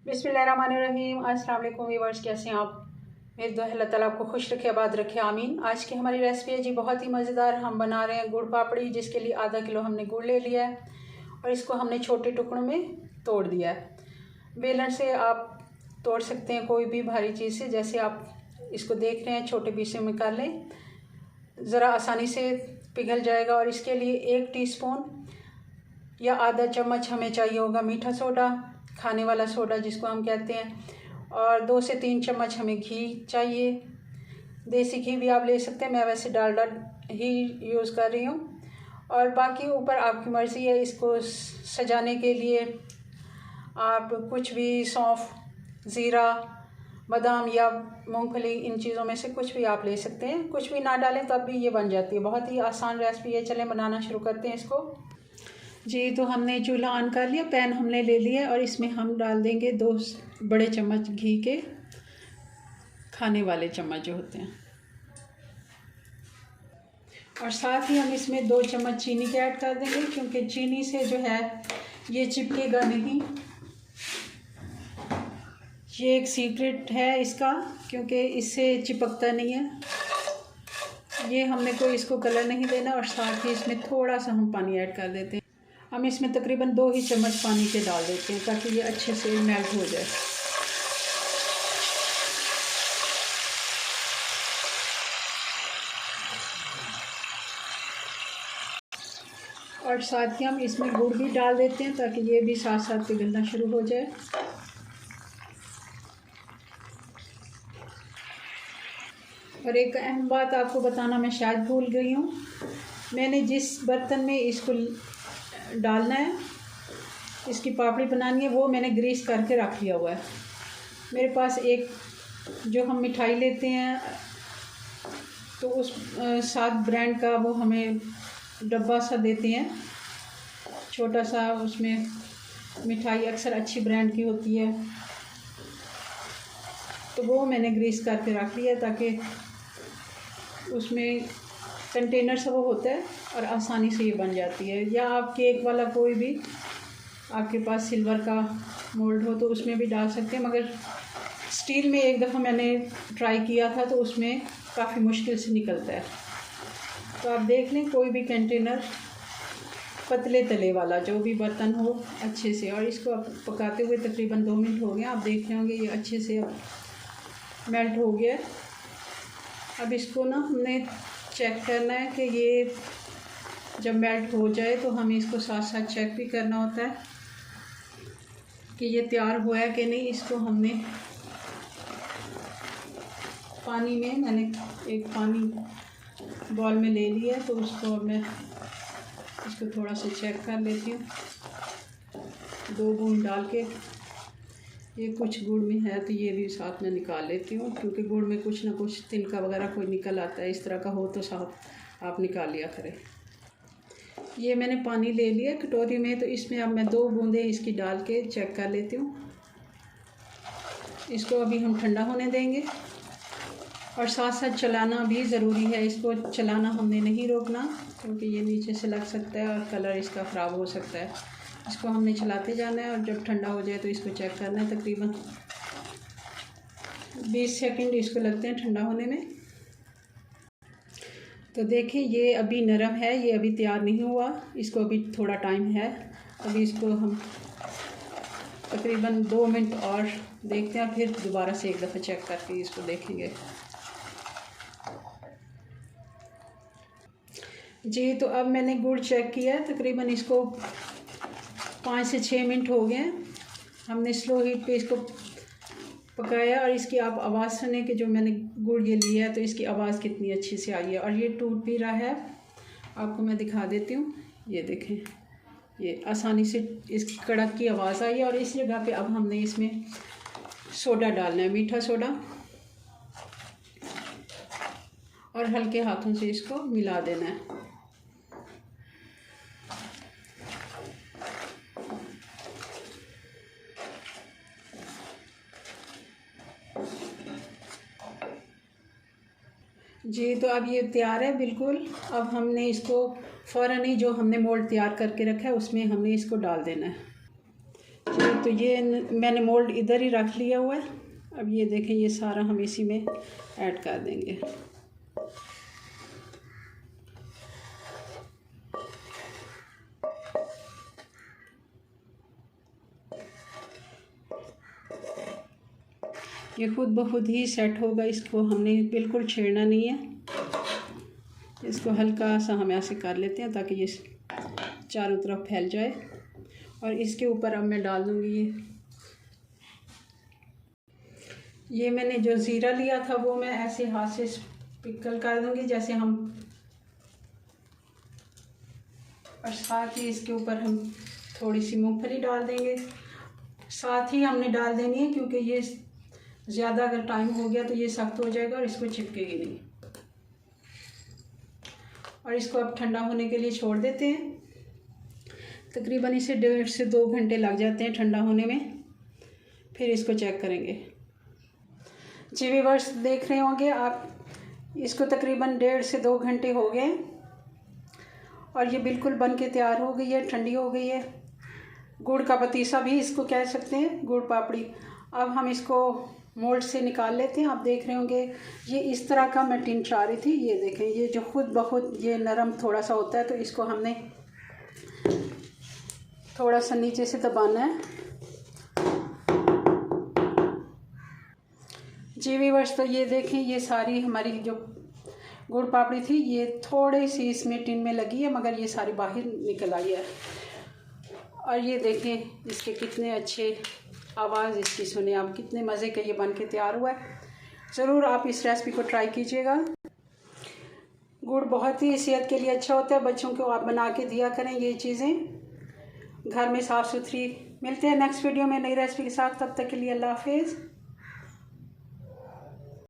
बिस्मिल्लाहिर्रहमानिर्रहीम। अस्सलाम वालेकुम व्यूअर्स, कैसे हैं आप? मेरे दुआ अल्लाह ताला आपको खुश रखे, आबाद रखे, आमीन। आज की हमारी रेसिपी है जी बहुत ही मज़ेदार। हम बना रहे हैं गुड़ पापड़ी, जिसके लिए आधा किलो हमने गुड़ ले लिया है और इसको हमने छोटे टुकड़ों में तोड़ दिया है। बेलन से आप तोड़ सकते हैं कोई भी भारी चीज़ से, जैसे आप इसको देख रहे हैं छोटे पीसे में कर लें, ज़रा आसानी से पिघल जाएगा। और इसके लिए 1 टीस्पून या आधा चम्मच हमें चाहिए होगा मीठा सोडा, खाने वाला सोडा जिसको हम कहते हैं, और 2 से 3 चम्मच हमें घी चाहिए। देसी घी भी आप ले सकते हैं, मैं वैसे डालडा ही यूज़ कर रही हूँ। और बाकी ऊपर आपकी मर्ज़ी है। इसको सजाने के लिए आप कुछ भी सौंफ, ज़ीरा, बादाम या मूंगफली, इन चीज़ों में से कुछ भी आप ले सकते हैं। कुछ भी ना डालें तब भी ये बन जाती है। बहुत ही आसान रेसिपी है। चलें बनाना शुरू करते हैं इसको जी। तो हमने चूल्हा ऑन कर लिया, पैन हमने ले लिया और इसमें हम डाल देंगे 2 बड़े चम्मच घी के, खाने वाले चम्मच जो होते हैं, और साथ ही हम इसमें 2 चम्मच चीनी के ऐड कर देंगे, क्योंकि चीनी से जो है ये चिपकेगा नहीं। ये एक सीक्रेट है इसका, क्योंकि इससे चिपकता नहीं है। ये हमने कोई इसको कलर नहीं देना। और साथ ही इसमें थोड़ा सा हम पानी ऐड कर देते हैं। हम इसमें तकरीबन 2 ही चम्मच पानी के डाल देते हैं, ताकि ये अच्छे से मेल्ट हो जाए। और साथ ही हम इसमें गुड़ भी डाल देते हैं, ताकि ये भी साथ साथ पिघलना शुरू हो जाए। और एक अहम बात आपको बताना मैं शायद भूल गई हूँ, मैंने जिस बर्तन में इसको डालना है, इसकी पापड़ी बनानी है, वो मैंने ग्रीस करके रख लिया हुआ है। मेरे पास एक जो हम मिठाई लेते हैं, तो उस साथ ब्रांड का वो हमें डब्बा सा देते हैं, छोटा सा। उसमें मिठाई अक्सर अच्छी ब्रांड की होती है, तो वो मैंने ग्रीस करके रख लिया, ताकि उसमें कंटेनर सा वो होता है और आसानी से ये बन जाती है। या आप केक वाला कोई भी आपके पास सिल्वर का मोल्ड हो तो उसमें भी डाल सकते हैं, मगर स्टील में एक दफ़ा मैंने ट्राई किया था तो उसमें काफ़ी मुश्किल से निकलता है। तो आप देख लें कोई भी कंटेनर, पतले तले वाला जो भी बर्तन हो, अच्छे से। और इसको अब पकाते हुए तकरीबन 2 मिनट हो गए। आप देख रहे होंगे ये अच्छे से अब मेल्ट हो गया। अब इसको ना हमने चेक करना है कि ये जब मेल्ट हो जाए तो हमें इसको साथ साथ चेक भी करना होता है कि ये तैयार हुआ है कि नहीं। इसको हमने पानी में, मैंने एक पानी बॉल में ले लिया है, तो उसको अब मैं इसको थोड़ा सा चेक कर लेती हूँ 2 बूंद डाल के। ये कुछ गुड़ में है तो ये भी साथ में निकाल लेती हूँ, क्योंकि गुड़ में कुछ ना कुछ तिनका वगैरह कोई निकल आता है। इस तरह का हो तो साथ आप निकाल लिया करें। ये मैंने पानी ले लिया कटोरी में, तो इसमें अब मैं 2 बूंदें इसकी डाल के चेक कर लेती हूँ। इसको अभी हम ठंडा होने देंगे, और साथ साथ चलाना भी ज़रूरी है। इसको चलाना हमने नहीं रोकना, क्योंकि ये नीचे से लग सकता है और कलर इसका ख़राब हो सकता है। इसको हमने चलाते जाना है, और जब ठंडा हो जाए तो इसको चेक करना है। तकरीबन 20 सेकंड इसको लगते हैं ठंडा होने में। तो देखें ये अभी नरम है, ये अभी तैयार नहीं हुआ, इसको अभी थोड़ा टाइम है। अभी इसको हम तकरीबन 2 मिनट और देखते हैं, फिर दोबारा से एक दफ़ा चेक करके इसको देखेंगे जी। तो अब मैंने गुड़ चेक किया है, तकरीबन इसको 5 से 6 मिनट हो गए हैं। हमने स्लो हीट पे इसको पकाया, और इसकी आप आवाज़ सुने कि जो मैंने गुड़ ये लिया है तो इसकी आवाज़ कितनी अच्छी से आई है। और ये टूट भी रहा है, आपको मैं दिखा देती हूँ। ये देखें, ये आसानी से इस कड़क की आवाज़ आई है। और इस जगह पे अब हमने इसमें सोडा डालना है, मीठा सोडा, और हल्के हाथों से इसको मिला देना है। जी। तो अब ये तैयार है बिल्कुल। अब हमने इसको फ़ौरन ही जो हमने मोल्ड तैयार करके रखा है उसमें हमने इसको डाल देना है। तो ये मैंने मोल्ड इधर ही रख लिया हुआ है। अब ये देखें, ये सारा हम इसी में ऐड कर देंगे। ये खुद ब खुद ही सेट होगा, इसको हमने बिल्कुल छेड़ना नहीं है। इसको हल्का सा हम ऐसे कर लेते हैं ताकि ये चारों तरफ फैल जाए। और इसके ऊपर अब मैं डाल दूँगी ये मैंने जो ज़ीरा लिया था वो मैं ऐसे हाथ से पिकल कर दूँगी जैसे हम, और साथ ही इसके ऊपर हम थोड़ी सी मूंगफली डाल देंगे। साथ ही हमने डाल देनी है क्योंकि ये ज़्यादा अगर टाइम हो गया तो ये सख्त हो जाएगा और इसको चिपकेगी नहीं। और इसको अब ठंडा होने के लिए छोड़ देते हैं। तकरीबन इसे 1.5 से 2 घंटे लग जाते हैं ठंडा होने में। फिर इसको चेक करेंगे। जी व्यूअर्स, देख रहे होंगे आप, इसको तकरीबन 1.5 से 2 घंटे हो गए और ये बिल्कुल बन के तैयार हो गई है, ठंडी हो गई है। गुड़ का पतीसा भी इसको कह सकते हैं, गुड़ पापड़ी। अब हम इसको मोल्ड से निकाल लेते हैं। आप देख रहे होंगे ये इस तरह का मैं टिन चाह रही थी। ये देखें, ये जो खुद ब खुद ये नरम थोड़ा सा होता है, तो इसको हमने थोड़ा सा नीचे से दबाना है। जी व्यूअर्स, तो ये देखें, ये सारी हमारी जो गुड़ पापड़ी थी ये थोड़ी सी इसमें टिन में लगी है, मगर ये सारी बाहर निकल आई है। और ये देखें इसके कितने अच्छे आवाज़ इसकी सुने आप, कितने मज़े का ये बन के तैयार हुआ है। ज़रूर आप इस रेसिपी को ट्राई कीजिएगा। गुड़ बहुत ही सेहत के लिए अच्छा होता है। बच्चों को आप बना के दिया करें ये चीज़ें घर में साफ़ सुथरी। मिलते हैं नेक्स्ट वीडियो में नई रेसिपी के साथ। तब तक के लिए अल्लाह हाफिज़।